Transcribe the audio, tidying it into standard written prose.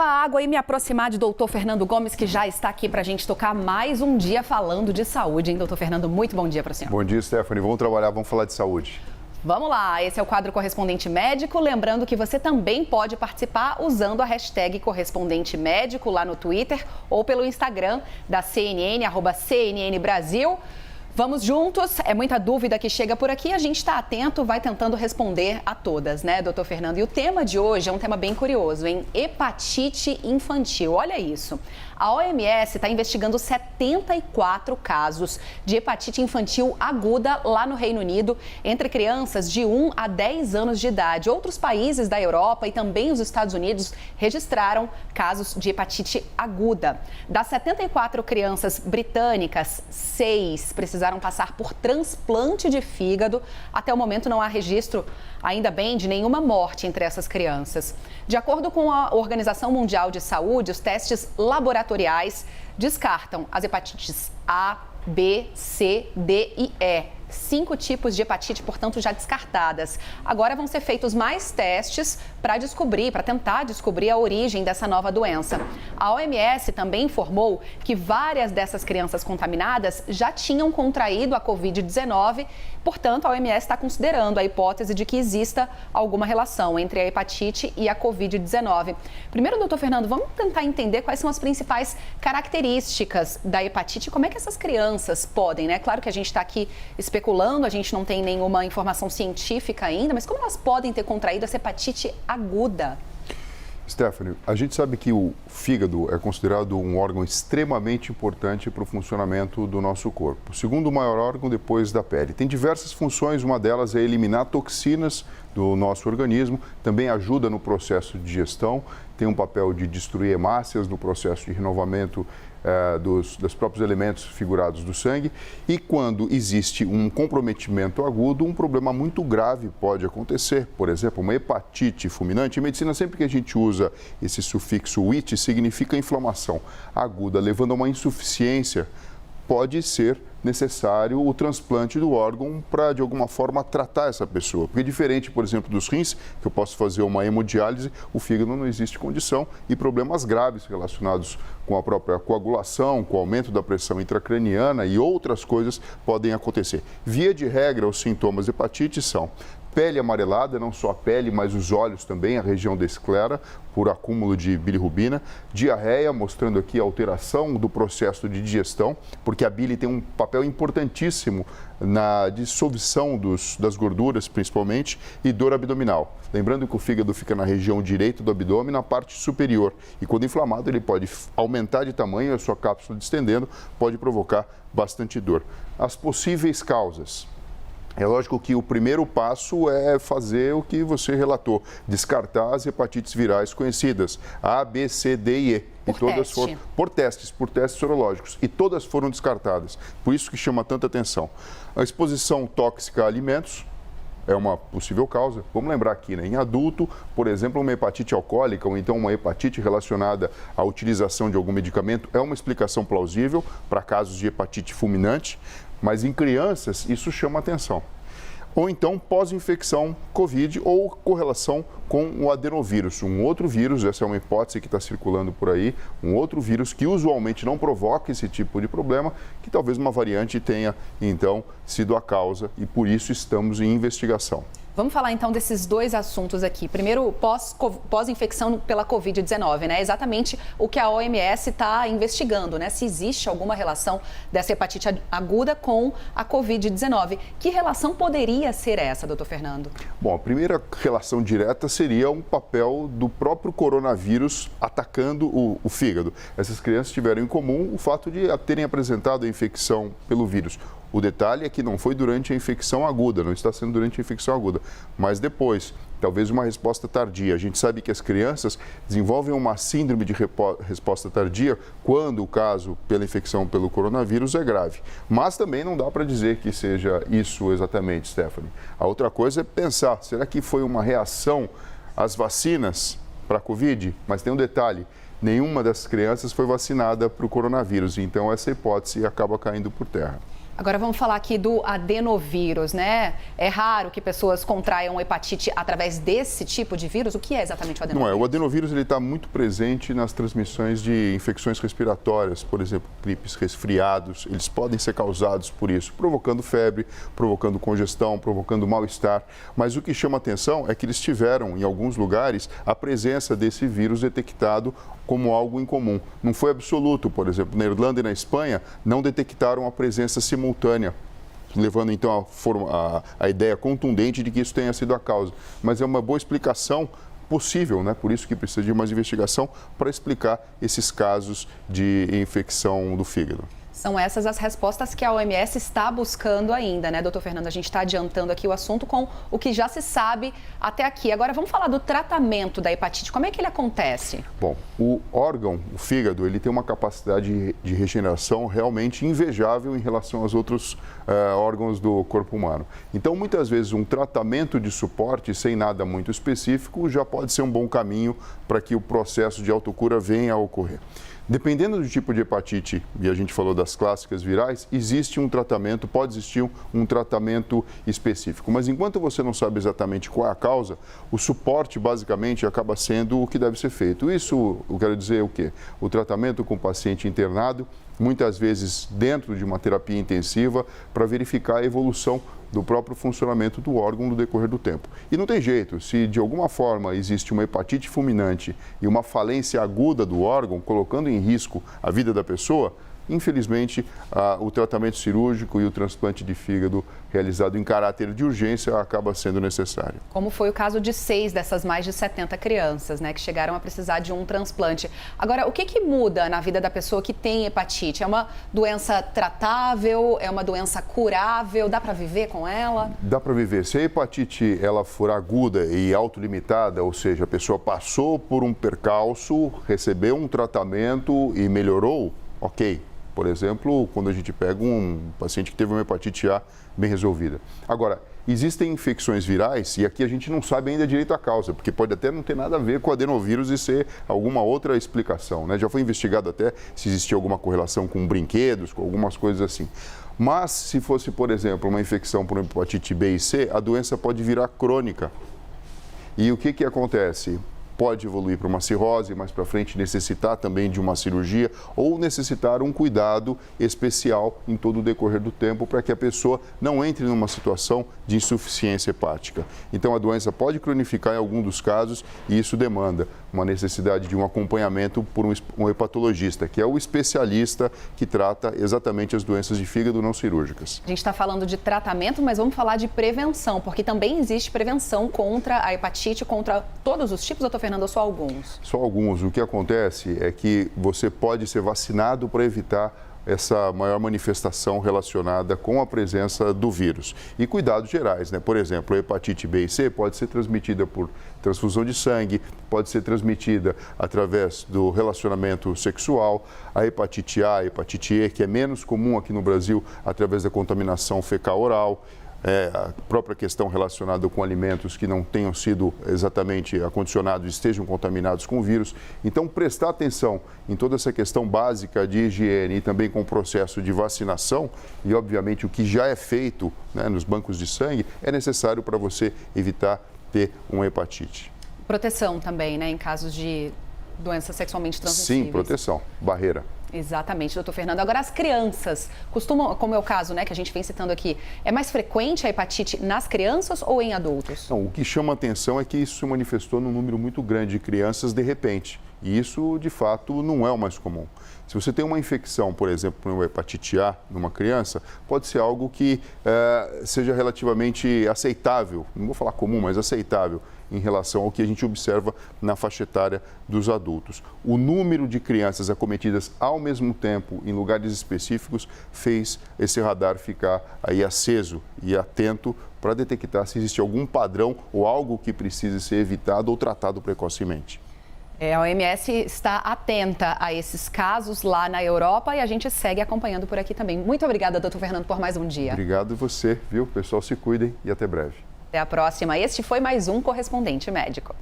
água e me aproximar de doutor Fernando Gomes, que já está aqui para a gente tocar mais um dia falando de saúde, hein, doutor Fernando? Muito bom dia para o senhor. Bom dia, Stephanie. Vamos trabalhar, vamos falar de saúde. Vamos lá, esse é o quadro Correspondente Médico. Lembrando que você também pode participar usando a hashtag Correspondente Médico lá no Twitter ou pelo Instagram da CNN, @CNN Brasil. Vamos juntos, é muita dúvida que chega por aqui, a gente está atento, vai tentando responder a todas, né, doutor Fernando? E o tema de hoje é um tema bem curioso, hein? Hepatite infantil, olha isso. A OMS está investigando 74 casos de hepatite infantil aguda lá no Reino Unido, entre crianças de 1 a 10 anos de idade. Outros países da Europa e também os Estados Unidos registraram casos de hepatite aguda. Das 74 crianças britânicas, 6 precisaram passar por transplante de fígado. Até o momento não há registro, ainda bem, de nenhuma morte entre essas crianças. De acordo com a Organização Mundial de Saúde, os testes laboratoriais descartam as hepatites A, B, C, D e E. 5 tipos de hepatite, portanto, já descartadas. Agora vão ser feitos mais testes para tentar descobrir a origem dessa nova doença. A OMS também informou que várias dessas crianças contaminadas já tinham contraído a Covid-19. Portanto, a OMS está considerando a hipótese de que exista alguma relação entre a hepatite e a Covid-19. Primeiro, doutor Fernando, vamos tentar entender quais são as principais características da hepatite e como é que essas crianças podem, né? Claro que a gente está aqui especulando, a gente não tem nenhuma informação científica ainda, mas como elas podem ter contraído essa hepatite aguda? Stephanie, a gente sabe que o fígado é considerado um órgão extremamente importante para o funcionamento do nosso corpo. O segundo maior órgão depois da pele. Tem diversas funções, uma delas é eliminar toxinas do nosso organismo, também ajuda no processo de digestão, tem um papel de destruir hemácias no processo de renovamento dos próprios elementos figurados do sangue, e quando existe um comprometimento agudo, um problema muito grave pode acontecer. Por exemplo, uma hepatite fulminante. Em medicina, sempre que a gente usa esse sufixo "it", significa inflamação aguda, levando a uma insuficiência. Pode ser necessário o transplante do órgão para, de alguma forma, tratar essa pessoa. Porque diferente, por exemplo, dos rins, que eu posso fazer uma hemodiálise, o fígado não existe condição, e problemas graves relacionados com a própria coagulação, com o aumento da pressão intracraniana e outras coisas podem acontecer. Via de regra, os sintomas de hepatite são pele amarelada, não só a pele, mas os olhos também, a região da esclera, por acúmulo de bilirrubina, diarreia, mostrando aqui a alteração do processo de digestão, porque a bile tem um papel importantíssimo na dissolução das gorduras, principalmente, e dor abdominal. Lembrando que o fígado fica na região direita do abdômen, na parte superior, e quando inflamado ele pode aumentar de tamanho, a sua cápsula distendendo, pode provocar bastante dor. As possíveis causas. É lógico que o primeiro passo é fazer o que você relatou, descartar as hepatites virais conhecidas, A, B, C, D e E. E todas foram por testes sorológicos, e todas foram descartadas. Por isso que chama tanta atenção. A exposição tóxica a alimentos é uma possível causa. Vamos lembrar aqui, né? Em adulto, por exemplo, uma hepatite alcoólica ou então uma hepatite relacionada à utilização de algum medicamento é uma explicação plausível para casos de hepatite fulminante. Mas em crianças, isso chama atenção. Ou então pós-infecção Covid ou correlação com o adenovírus, um outro vírus, essa é uma hipótese que está circulando por aí, um outro vírus que usualmente não provoca esse tipo de problema, que talvez uma variante tenha, então, sido a causa, e por isso estamos em investigação. Vamos falar então desses dois assuntos aqui. Primeiro, pós-infecção pela Covid-19, né? Exatamente o que a OMS está investigando, né? Se existe alguma relação dessa hepatite aguda com a Covid-19. Que relação poderia ser essa, doutor Fernando? Bom, a primeira relação direta seria um papel do próprio coronavírus atacando o fígado. Essas crianças tiveram em comum o fato de terem apresentado a infecção pelo vírus. O detalhe é que não foi durante a infecção aguda, não está sendo durante a infecção aguda, mas depois, talvez uma resposta tardia. A gente sabe que as crianças desenvolvem uma síndrome de resposta tardia quando o caso pela infecção pelo coronavírus é grave. Mas também não dá para dizer que seja isso exatamente, Stephanie. A outra coisa é pensar, será que foi uma reação às vacinas para a Covid? Mas tem um detalhe, nenhuma dessas crianças foi vacinada para o coronavírus, então essa hipótese acaba caindo por terra. Agora vamos falar aqui do adenovírus, né? É raro que pessoas contraiam hepatite através desse tipo de vírus. O que é exatamente o adenovírus? Não é. O adenovírus está muito presente nas transmissões de infecções respiratórias, por exemplo, gripes, resfriados. Eles podem ser causados por isso, provocando febre, provocando congestão, provocando mal-estar. Mas o que chama atenção é que eles tiveram, em alguns lugares, a presença desse vírus detectado como algo incomum. Não foi absoluto, por exemplo, na Irlanda e na Espanha, não detectaram a presença simultânea, levando então a ideia contundente de que isso tenha sido a causa. Mas é uma boa explicação possível, né? Por isso que precisa de mais investigação para explicar esses casos de infecção do fígado. São essas as respostas que a OMS está buscando ainda, né, doutor Fernando? A gente está adiantando aqui o assunto com o que já se sabe até aqui. Agora, vamos falar do tratamento da hepatite. Como é que ele acontece? Bom, o órgão, o fígado, ele tem uma capacidade de regeneração realmente invejável em relação aos outros órgãos do corpo humano. Então, muitas vezes, um tratamento de suporte, sem nada muito específico, já pode ser um bom caminho para que o processo de autocura venha a ocorrer. Dependendo do tipo de hepatite, e a gente falou das clássicas virais, existe um tratamento, pode existir um tratamento específico. Mas enquanto você não sabe exatamente qual é a causa, o suporte basicamente acaba sendo o que deve ser feito. Isso, eu quero dizer o quê? O tratamento com o paciente internado, muitas vezes dentro de uma terapia intensiva, para verificar a evolução do próprio funcionamento do órgão no decorrer do tempo. E não tem jeito, se de alguma forma existe uma hepatite fulminante e uma falência aguda do órgão, colocando em risco a vida da pessoa, infelizmente, o tratamento cirúrgico e o transplante de fígado realizado em caráter de urgência acaba sendo necessário. Como foi o caso de 6 dessas mais de 70 crianças, né, que chegaram a precisar de um transplante. Agora, o que muda na vida da pessoa que tem hepatite? É uma doença tratável? É uma doença curável? Dá para viver com ela? Dá para viver. Se a hepatite ela for aguda e autolimitada, ou seja, a pessoa passou por um percalço, recebeu um tratamento e melhorou, ok. Por exemplo, quando a gente pega um paciente que teve uma hepatite A bem resolvida. Agora, existem infecções virais e aqui a gente não sabe ainda direito a causa, porque pode até não ter nada a ver com o adenovírus e ser alguma outra explicação, né? Já foi investigado até se existia alguma correlação com brinquedos, com algumas coisas assim. Mas se fosse, por exemplo, uma infecção por hepatite B e C, a doença pode virar crônica. E o que acontece? Pode evoluir para uma cirrose, mais para frente necessitar também de uma cirurgia ou necessitar um cuidado especial em todo o decorrer do tempo para que a pessoa não entre numa situação de insuficiência hepática. Então a doença pode cronificar em algum dos casos e isso demanda uma necessidade de um acompanhamento por um hepatologista, que é o especialista que trata exatamente as doenças de fígado não cirúrgicas. A gente está falando de tratamento, mas vamos falar de prevenção, porque também existe prevenção contra a hepatite, contra todos os tipos, doutor Fernando, ou só alguns? Só alguns. O que acontece é que você pode ser vacinado para evitar essa maior manifestação relacionada com a presença do vírus. E cuidados gerais, né? Por exemplo, a hepatite B e C pode ser transmitida por transfusão de sangue, pode ser transmitida através do relacionamento sexual, a hepatite A, a hepatite E, que é menos comum aqui no Brasil, através da contaminação fecal-oral. A própria questão relacionada com alimentos que não tenham sido exatamente acondicionados, estejam contaminados com o vírus. Então, prestar atenção em toda essa questão básica de higiene e também com o processo de vacinação e, obviamente, o que já é feito, né, nos bancos de sangue, é necessário para você evitar ter uma hepatite. Proteção também, né, em casos de doenças sexualmente transmissíveis. Sim, proteção, barreira. Exatamente, doutor Fernando. Agora, as crianças costumam, como é o caso, né, que a gente vem citando aqui, é mais frequente a hepatite nas crianças ou em adultos? Não, o que chama atenção é que isso se manifestou num número muito grande de crianças de repente. E isso, de fato, não é o mais comum. Se você tem uma infecção, por exemplo, por uma hepatite A numa criança, pode ser algo que seja relativamente aceitável, não vou falar comum, mas aceitável, em relação ao que a gente observa na faixa etária dos adultos. O número de crianças acometidas ao mesmo tempo em lugares específicos fez esse radar ficar aí aceso e atento para detectar se existe algum padrão ou algo que precise ser evitado ou tratado precocemente. A OMS está atenta a esses casos lá na Europa e a gente segue acompanhando por aqui também. Muito obrigada, doutor Fernando, por mais um dia. Obrigado a você, viu? Pessoal, se cuidem e até breve. Até a próxima. Este foi mais um Correspondente Médico.